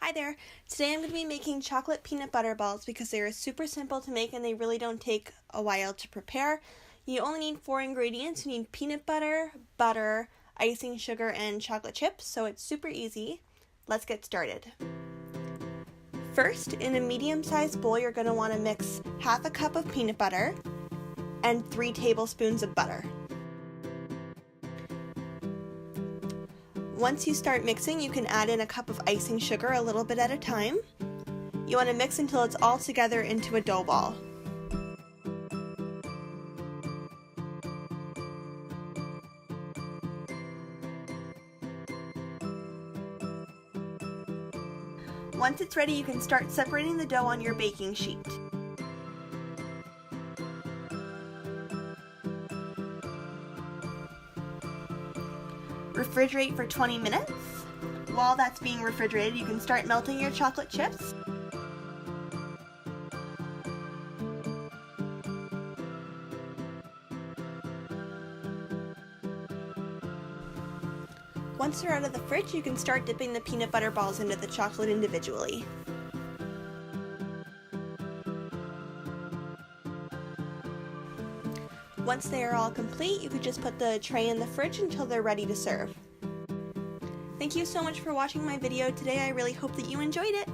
Hi there! Today I'm going to be making chocolate peanut butter balls because they are super simple to make and they really don't take a while to prepare. You only need 4 ingredients. You need peanut butter, butter, icing sugar, and chocolate chips, so it's super easy. Let's get started. First, in a medium-sized bowl, you're going to want to mix half a cup of peanut butter and 3 tablespoons of butter. Once you start mixing, you can add in a cup of icing sugar a little bit at a time. You want to mix until it's all together into a dough ball. Once it's ready, you can start separating the dough on your baking sheet. Refrigerate for 20 minutes. While that's being refrigerated, you can start melting your chocolate chips. Once they're out of the fridge, you can start dipping the peanut butter balls into the chocolate individually. Once they are all complete, you could just put the tray in the fridge until they're ready to serve. Thank you so much for watching my video today. I really hope that you enjoyed it.